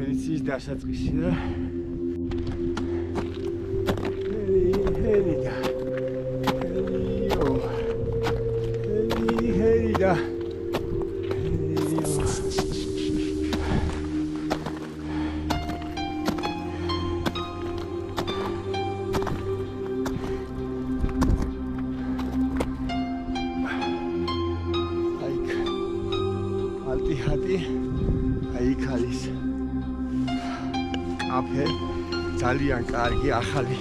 ექსპედიციის დასაწყისი და ჰელი და იქ არის კაფე, ძალიან კარგი ახალი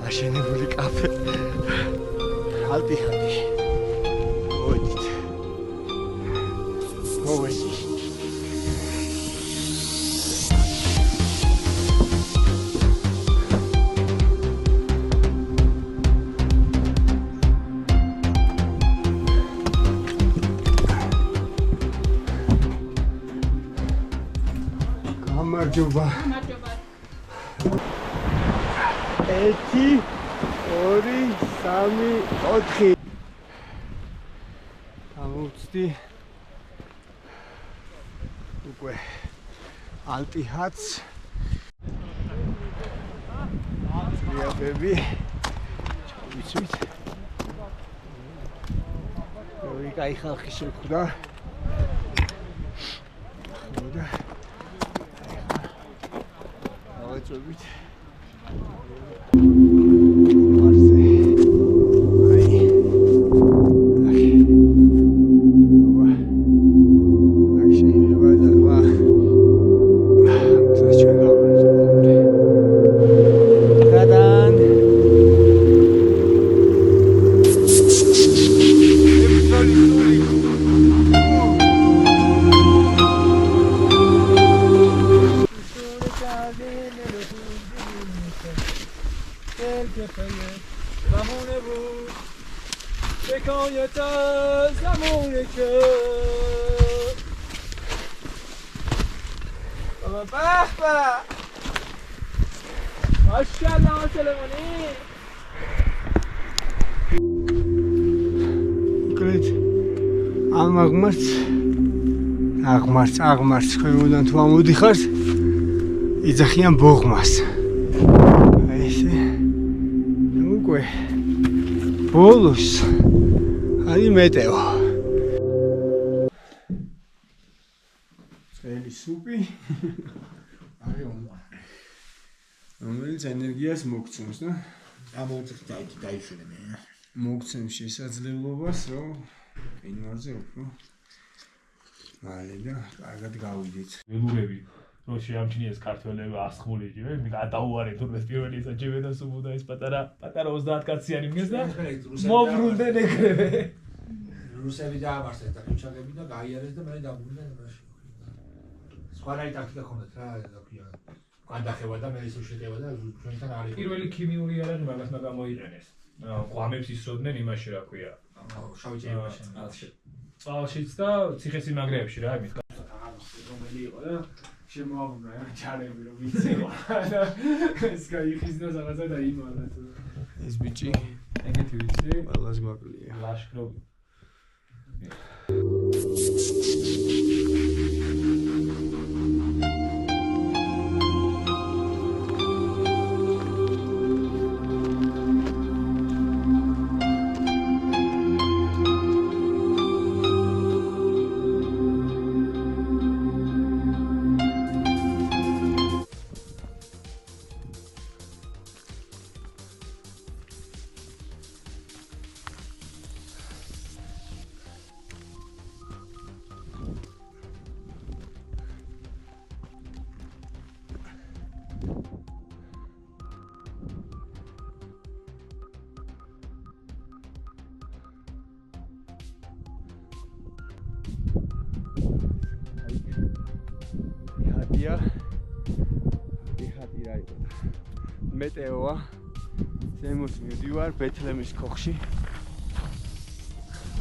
აშენებული კაფე. ალტიხატი. მოვედით. გამარჯობა. 1 2 3 4 გამოვწდი უკვე ალტიხატს. იაბები ვიცით ორი კაი ხალხი შეხვდა და ავეწვევით Maşallah Selemani. Great. აღმარც ქვემოდან თუ ამოდიხარ, იძახიან ბოღმას. აი ესე. უკვე ბოლოს არის მეტეო. წელი სუპი. აი უნდა. რომელიც ენერგიას მოგცემს და ამოწევთ დაიშვენე მე. მოგცემს შესაძლებლობას, რომ ყინვარზე უფრო მალე და კარგად გავიდეთ. ველურები რო შეამჩნიეს ქართველები ასხმულიჯი, მე გადაუვარეთ თურმე პირველი საჭიროა და სუბუდა ეს პატარა 30 კაციანი მგეს და მოვრუნდნენ ეგრევე. რუსები დაამარცხეს და ქუჩაგები და გაიარეს და მე დაბრუნდნენ მაშინ. სხვანაირი ტაქტიკა ჰქონდათ რა ქვია. გადახევა და მე ისე შეტევა და ჩვენთან არის. პირველი ქიმიური არანი მაგას გამოიყენეს. ყვამებს ისროდნენ იმაში რა ქვია. შავი ჭეებაში. წყალშიც და ციხესიმაგრეებში რა იმით. რომელი იყო და შემოაბრუნა რა ჯარები რომ იცევა. ეს გაიხიზნა რაღაცა და იმალა თუ. ეს ბიჭი ეგეთი ვიცი, ყველას გვაკლია. ლაშქრობი. დიხატი რა იყო მეტეოა ზემოთ მივდივარ ბეთლემის ქოხში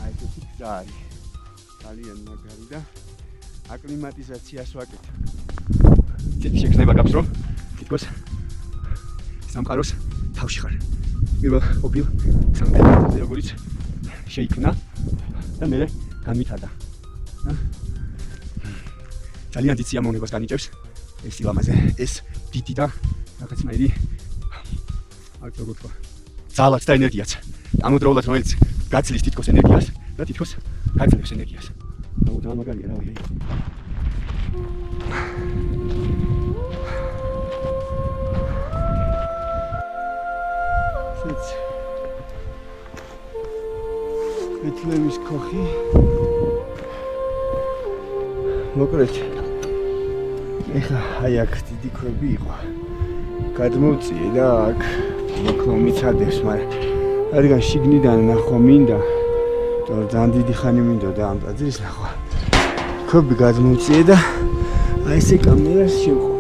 აი ეს გზა არის ძალიან მაგარი და აკლიმატიზაციას ვაკეთებ ცოტა შეგრძნება გაქვს რომ თითქოს სამყაროს თავში ხარ პირველ ყოფილ სამყაროზე როგორიც შეიქმნა და მე განვითარდა ძალიან დიდ სიამოვნებას განიჭებს ეს სილამაზე ეს დიდი და რაღაცნაირი არ როგორ თქვა ძალაც და ენერგიაც ამოდროულად რომელიც გაცლის თითქოს ენერგიას და თითქოს გაძლევს ენერგიას და მაგარია რა ვიცი ეთლევის ქოხი მოკლედ ეხა აი აქ დიდი ქვები იყო გადმოვწიე და აქ მოკლო მიცადებს მაგრამ რადგან შიგნიდან ნახვა მინდა ძალიან დიდი ხანი მინდოდა ამ ტაძრის ნახვა ქვები გადმოვწიე და აი ესე კამერას შევყო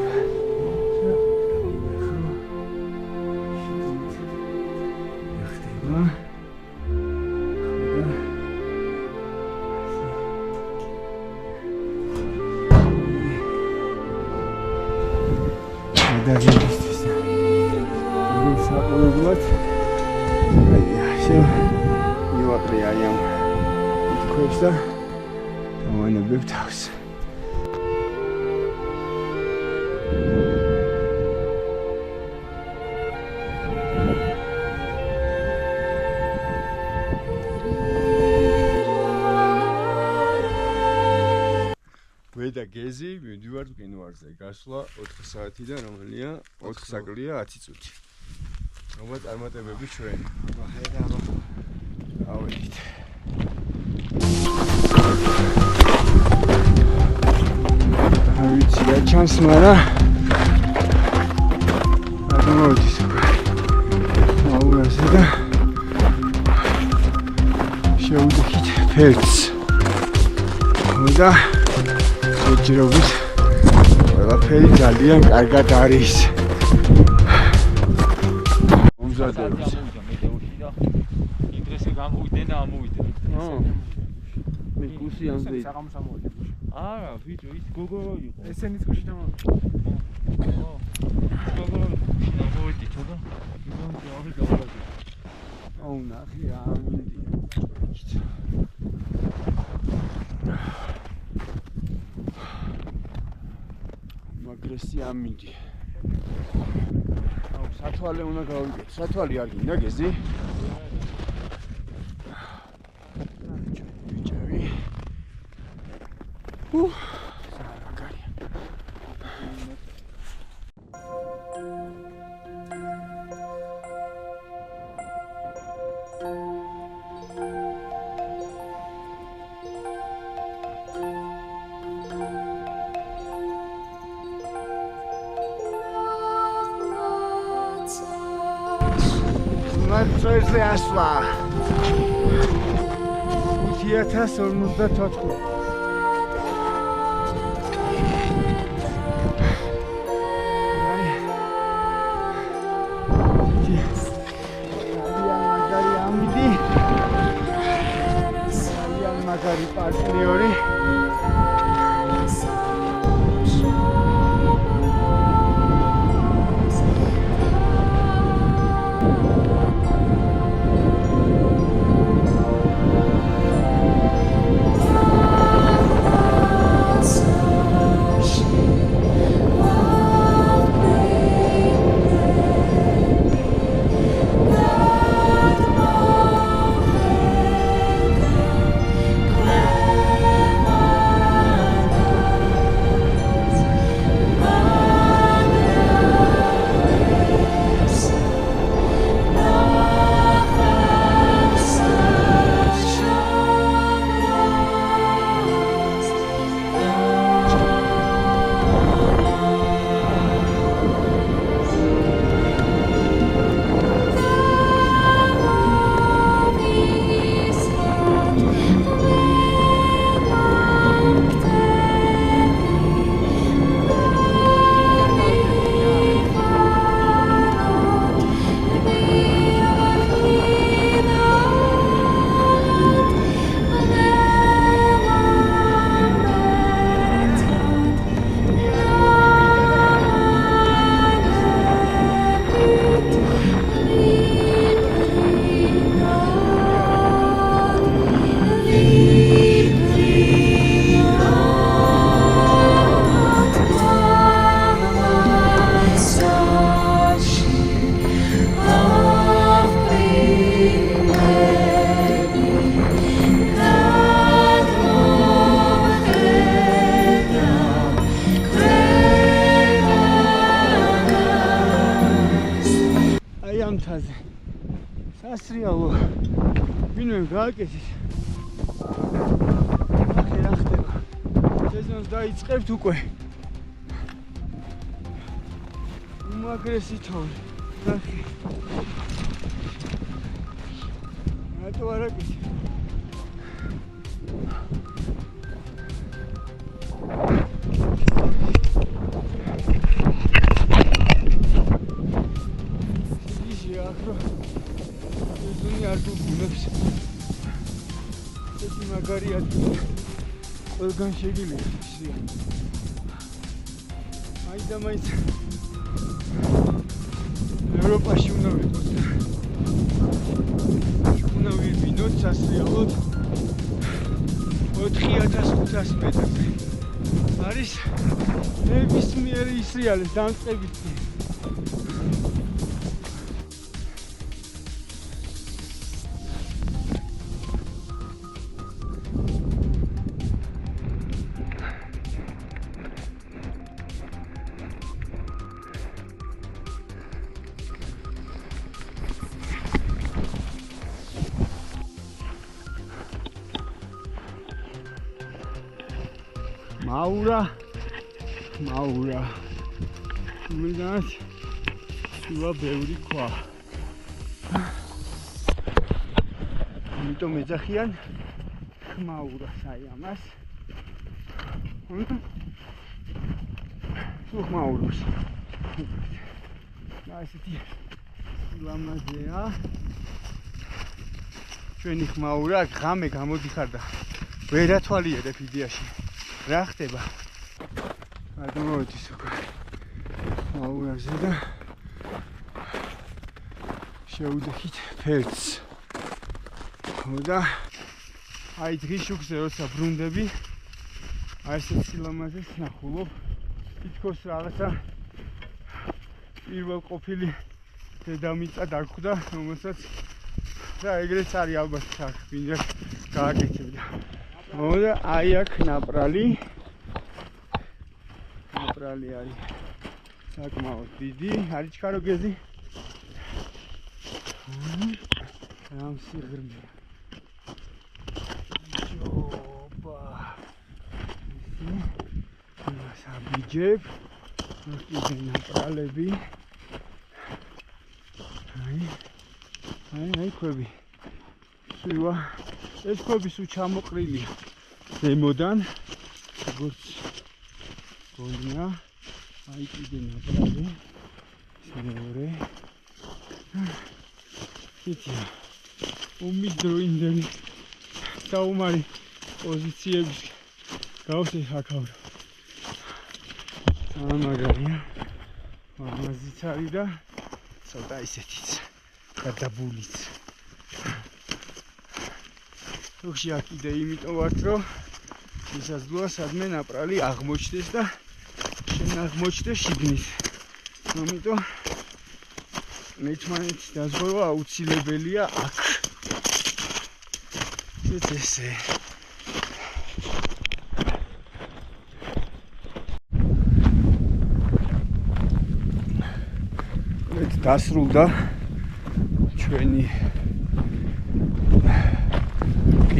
და გეზი მივდივართ მყინვარზე გასვლა 4 საათიდან რომელია 4 საკლია 10 წუთი რომა წარმატებები ჩვენ აბა ხედა ავედით ავიცი რა ჩანს მაგრამ აღმოდის აუერზე და შევდიხით ფერც და ჯერობით ყველაფერი ძალიან კარგად არის. მომზადებას. იმ დღესე გამოვიდნენ და ამოვიდნენ. მე გუსი ამზე. საღამოს ამოვიდნენ. არა, ბიჭო, ის გოგო იყო. ესენიც გუშინ ამოვიდნენ. გოგო ამოვიდი ცოტა. გიგონ ჯავი გავაგე. აუ ნახე ამინდი. მაგრესი ამინდი. აუ სათვალე უნდა გავიგეთ. სათვალი არ გინდა გეზი? ბიჭები. მაგარია. Წვერზე ასვლა 5054 მაგარი პარტნიორი ასრიალო ვინმე გააკეთეს აქ რა ხდება სეზონს დაიწყებთ უკვე უმაგრესი თოვლი ნახე რატო არ აკეთე მაგარი ადგილი ყველგან შეგიძლია აი და მაინც ევროპაში უნდა ვიყოს უნდა ვიბინოთ სასრიალოდ 4500 მეტრზე არის ნებისმიერი ისრიალის დამწყებით მაურა მიდაც სულა ბევრი ქვა იმიტომ ეძახიან ხმაურას აი ამას სულ ხმაურს და ესეთი ლამაზია ჩვენი ხმაურა ღამე გამოდიხარ და ვერ ათვალიერებ იდეაში რა ხდება გადმოვედის უკვე მაურაზე და შევუდექით ფერდს და აი დღის შუქზე როცა ბრუნდები აი ესეთ სილამაზეს ნახულობ თითქოს რაღაცა პირველ ყოფილი დედამიწა დაგვხვდა რომელსაც და ეგრეც არის ალბათ აქ ვინდა გააკეთებდა და აი აქ ნაპრალი არის საკმაოდ დიდი არის ჩქაროგეზი რამ სიღრმე ჯობა საბიჯებ კიდე ნაპრალები აი ქვები სულა ეს ქვები სულ ჩამოყრილია ზემოდან როგორც გონია აი კიდე ნაპრალი მეორე იცი უმიდროინდელი საუმარი პოზიციების გავსე აქაურო ამაგარია მამაზიც არის და ცოტა ისეთიც გადაბულიც უხში აქ კიდე იმიტომ ვართ რომ ისაზღვრა სადმე ნაპრალი აღმოჩნდეს და შენ აღმოჩნდეს შიგნით ამიტომ ერთმანეთის დაზღვევა აუცილებელია აქ ესე დასრულდა ჩვენი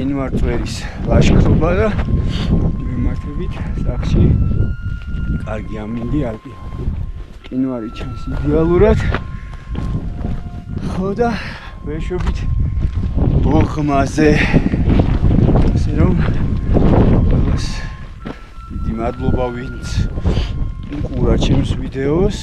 მყინვარწვერის ლაშქრობა და მიმართებით სახში კარგი ამინდი ალპი მყინვარი ჩანს იდეალურად ხო და ვეშვებით ბოხმაზე ასე რომ ყველას დიდი მადლობა ვინც უყურა ჩემს ვიდეოს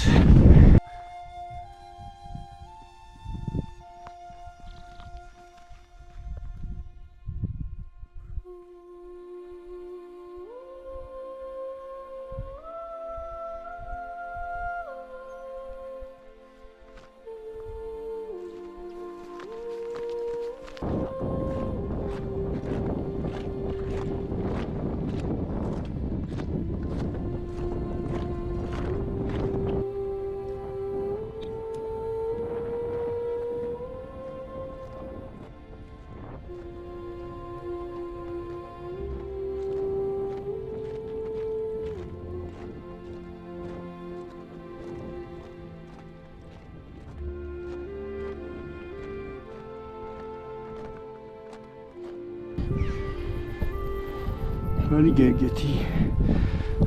მარი გერგეთი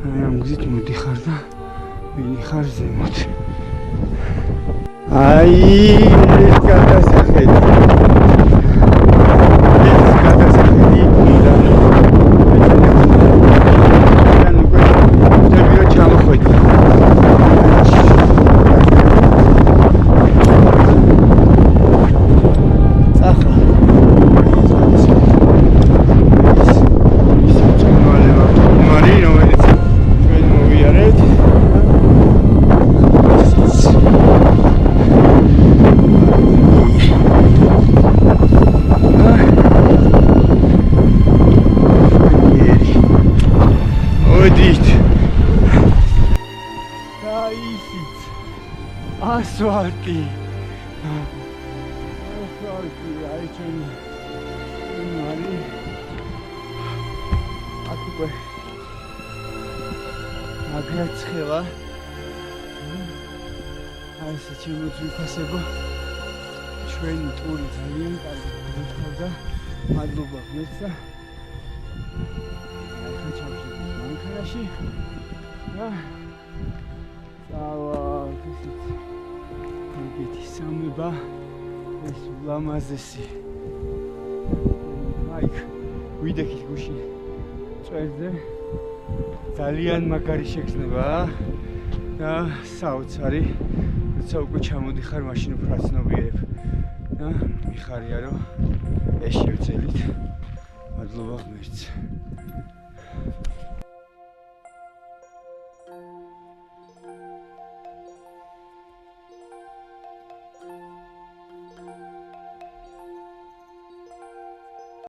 ამ გზით მოდიხარ და ვინიხარ ზემოთ აი ეს გადასახედი ასვალტი აი ჩვენი მარი აქ უკვე აგრაცხელა აი ეს ჩემოწიფასებო ჩვენი ტური ძალიან კარგი გახდა მადლობა ღმერთს და აი ხა ჩავშევი მანქანაში და გეთი სამება ეს ლამაზესი მაიკ ვიდექით გუში წვერზე ძალიან მაგარი შეგრძნება და საოცარი როცა უკვე ჩამოდიხარ მაშინ უფრო აცნობიერებ და მიხარია რომ ეს შევძელით მადლობა ღმერთს